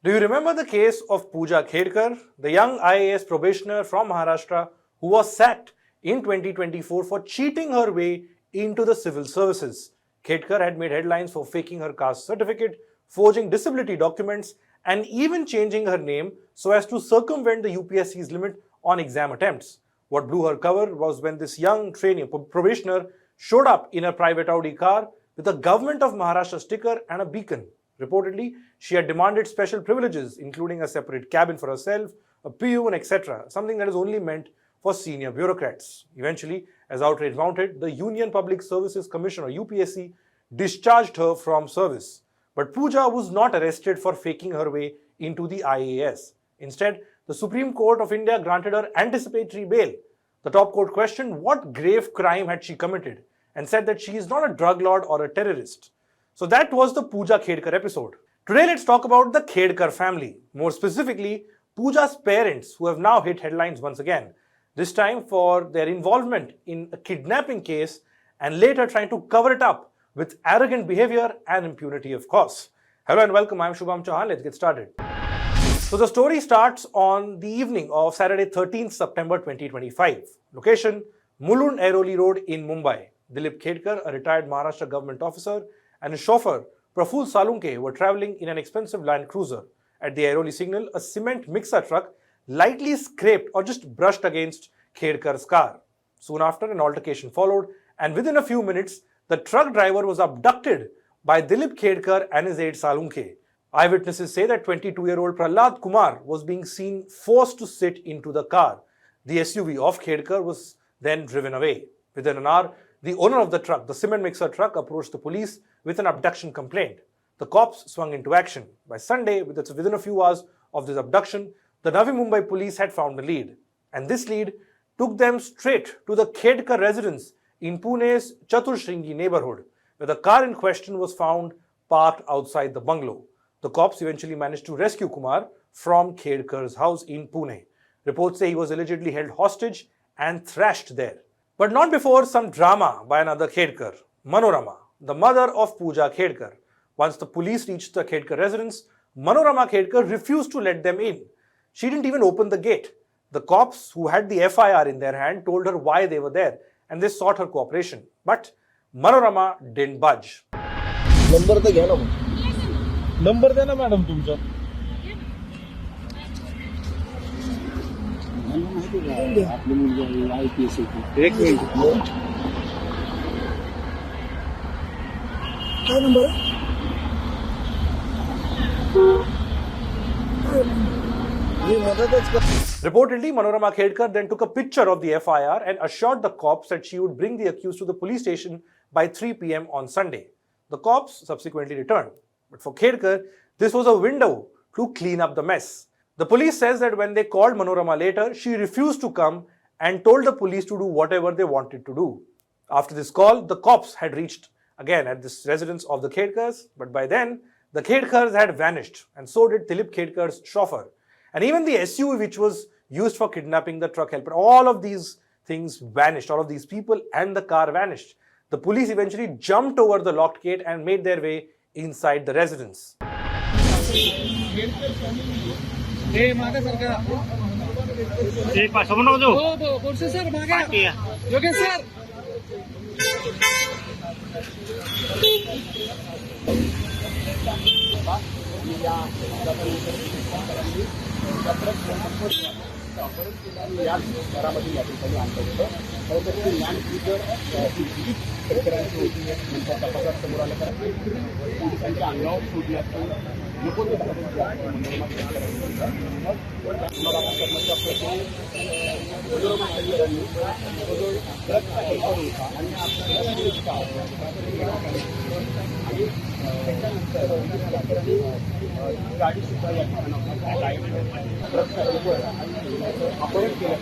Do you remember the case of Puja Khedkar, the young IAS probationer from Maharashtra who was sacked in 2024 for cheating her way into the civil services? Khedkar had made headlines for faking her caste certificate, forging disability documents, and even changing her name so as to circumvent the UPSC's limit on exam attempts. What blew her cover was when this young trainee probationer showed up in a private Audi car with a Government of Maharashtra sticker and a beacon. Reportedly, she had demanded special privileges, including a separate cabin for herself, a peon, etc., something that is only meant for senior bureaucrats. Eventually, as outrage mounted, the Union Public Services Commission, or UPSC, discharged her from service. But Puja was not arrested for faking her way into the IAS. Instead, the Supreme Court of India granted her anticipatory bail. The top court questioned what grave crime had she committed and said that she is not a drug lord or a terrorist. So that was the Puja Khedkar episode. Today let's talk about the Khedkar family. More specifically, Puja's parents, who have now hit headlines once again. This time for their involvement in a kidnapping case and later trying to cover it up with arrogant behavior and impunity, of course. Hello and welcome, I'm Shubham Chauhan. Let's get started. So the story starts on the evening of Saturday 13th September 2025. Location, Mulund Airoli Road in Mumbai. Dilip Khedkar, a retired Maharashtra government officer, and his chauffeur, Praful Salunke, were travelling in an expensive Land Cruiser. At the Airoli signal, a cement mixer truck lightly scraped or just brushed against Khedkar's car. Soon after, an altercation followed, and within a few minutes, the truck driver was abducted by Dilip Khedkar and his aide Salunke. Eyewitnesses say that 22-year-old Prahlad Kumar was being seen forced to sit into the car. The SUV of Khedkar was then driven away. Within an hour, the owner of the truck, the cement mixer truck, approached the police with an abduction complaint. The cops swung into action. By Sunday, within a few hours of this abduction, the Navi Mumbai police had found a lead. And this lead took them straight to the Khedkar residence in Pune's Chaturshringi neighborhood, where the car in question was found parked outside the bungalow. The cops eventually managed to rescue Kumar from Khedkar's house in Pune. Reports say he was allegedly held hostage and thrashed there. But not before some drama by another Khedkar, Manorama, the mother of Puja Khedkar. Once the police reached the Khedkar residence, Manorama Khedkar refused to let them in. She didn't even open the gate. The cops, who had the FIR in their hand, told her why they were there, and they sought her cooperation. But Manorama didn't budge. Number तर घ्या ना number द्या ना madam तुमचा आपली मुलगी IPS एक minute काय number Reportedly, Manorama Khedkar then took a picture of the FIR and assured the cops that she would bring the accused to the police station by 3 p.m. on Sunday. The cops subsequently returned. But for Khedkar, this was a window to clean up the mess. The police says that when they called Manorama later, she refused to come and told the police to do whatever they wanted to do. After this call, the cops had reached again at this residence of the Khedkars, but by then, the Khedkars had vanished, and so did Dilip Khedkar's chauffeur. And even the SUV which was used for kidnapping the truck helper, all of these things vanished, all of these people and the car vanished. The police eventually jumped over the locked gate and made their way inside the residence. घरामध्ये या ठिकाणी आणलं होतं खरं तर land cruiser नंतर तपासात समोर आलं तर पोलिसांच्या अंगावर सोडण्याचं नको ते गाडी सुद्धा या ठिकाणी अपहरण केलं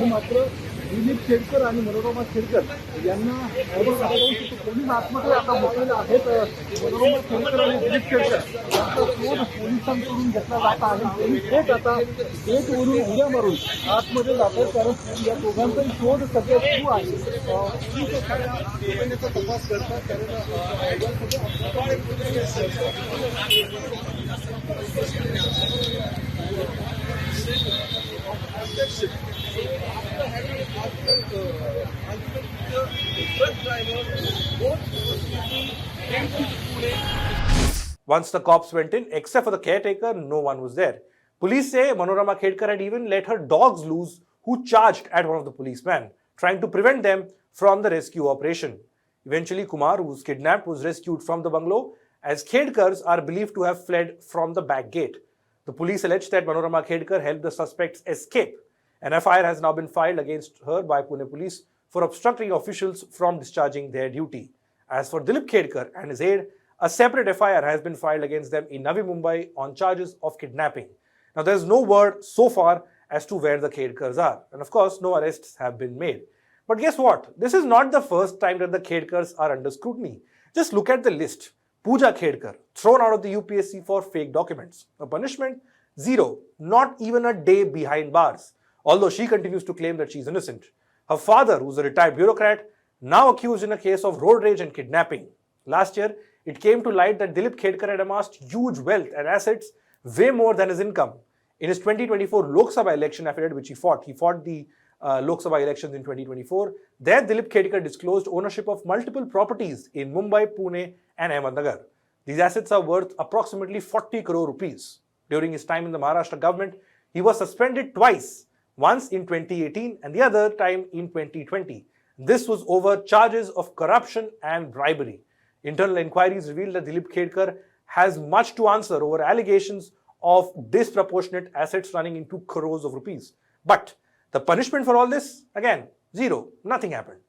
मात्र दिलीप खेडकर आणि मनोरमा खेडकर यांना पोलीस आतमध्ये आता बसलेले आहेत. मनोरमा खेडकर आणि दिलीप खेडकर यांचा शोध पोलिसांकडून घेतला जात आहे. पोलीस थेट आता गेटवरून उड्या मारून आतमध्ये जात आहेत, कारण या दोघांचाही शोध सध्या सुरू आहे. तपास करतात Once the cops went in, except for the caretaker, no one was there. Police say Manorama Khedkar had even let her dogs loose, who charged at one of the policemen, trying to prevent them from the rescue operation. Eventually, Kumar, who was kidnapped, was rescued from the bungalow, as Khedkars are believed to have fled from the back gate. The police allege that Manorama Khedkar helped the suspects escape. An FIR has now been filed against her by Pune police for obstructing officials from discharging their duty. As for Dilip Khedkar and his aide, a separate FIR has been filed against them in Navi Mumbai on charges of kidnapping. Now, there is no word so far as to where the Khedkars are, and of course, no arrests have been made. But guess what? This is not the first time that the Khedkars are under scrutiny. Just look at the list. Puja Khedkar, thrown out of the UPSC for fake documents. A punishment? Zero. Not even a day behind bars. Although she continues to claim that she is innocent. Her father, who is a retired bureaucrat, now accused in a case of road rage and kidnapping. Last year, it came to light that Dilip Khedkar had amassed huge wealth and assets, way more than his income. In his 2024 Lok Sabha election affidavit, which he fought the Lok Sabha elections in 2024, there Dilip Khedkar disclosed ownership of multiple properties in Mumbai, Pune and Ahmednagar. These assets are worth approximately 40 crore rupees. During his time in the Maharashtra government, he was suspended twice, once in 2018 and the other time in 2020. This was over charges of corruption and bribery. Internal inquiries revealed that Dilip Khedkar has much to answer over allegations of disproportionate assets running into crores of rupees. But the punishment for all this? Again, zero. Nothing happened.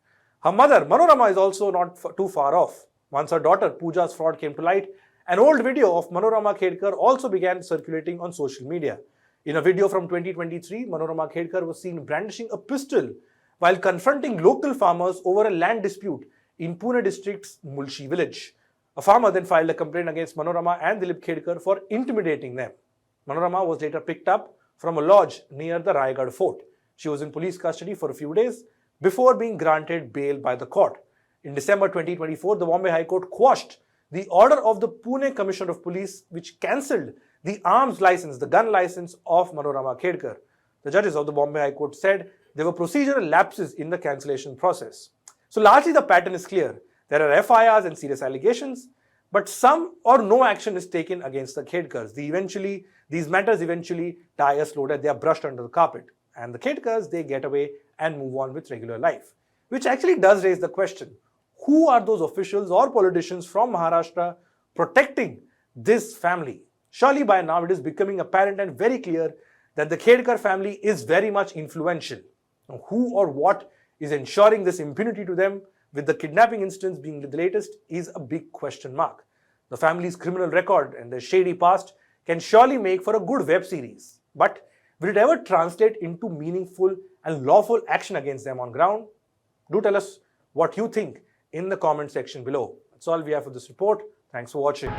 Her mother, Manorama, is also not too far off. Once her daughter, Pooja's fraud came to light, an old video of Manorama Khedkar also began circulating on social media. In a video from 2023, Manorama Khedkar was seen brandishing a pistol while confronting local farmers over a land dispute in Pune district's Mulshi village. A farmer then filed a complaint against Manorama and Dilip Khedkar for intimidating them. Manorama was later picked up from a lodge near the Raigad fort. She was in police custody for a few days before being granted bail by the court. In December 2024, the Bombay High Court quashed the order of the Pune Commissioner of Police, which cancelled the arms license, the gun license of Manorama Khedkar. The judges of the Bombay High Court said there were procedural lapses in the cancellation process. So largely the pattern is clear. There are FIRs and serious allegations, but some or no action is taken against the Khedkars. These matters eventually die a slow death. They are brushed under the carpet. And the Khedkars, they get away and move on with regular life. Which actually does raise the question, who are those officials or politicians from Maharashtra protecting this family? Surely by now it is becoming apparent and very clear that the Khedkar family is very much influential. Now, who or what is ensuring this impunity to them, with the kidnapping incidents being the latest, is a big question mark. The family's criminal record and their shady past can surely make for a good web series. But will it ever translate into meaningful and lawful action against them on ground? Do tell us what you think in the comment section below. That's all we have for this report. Thanks for watching.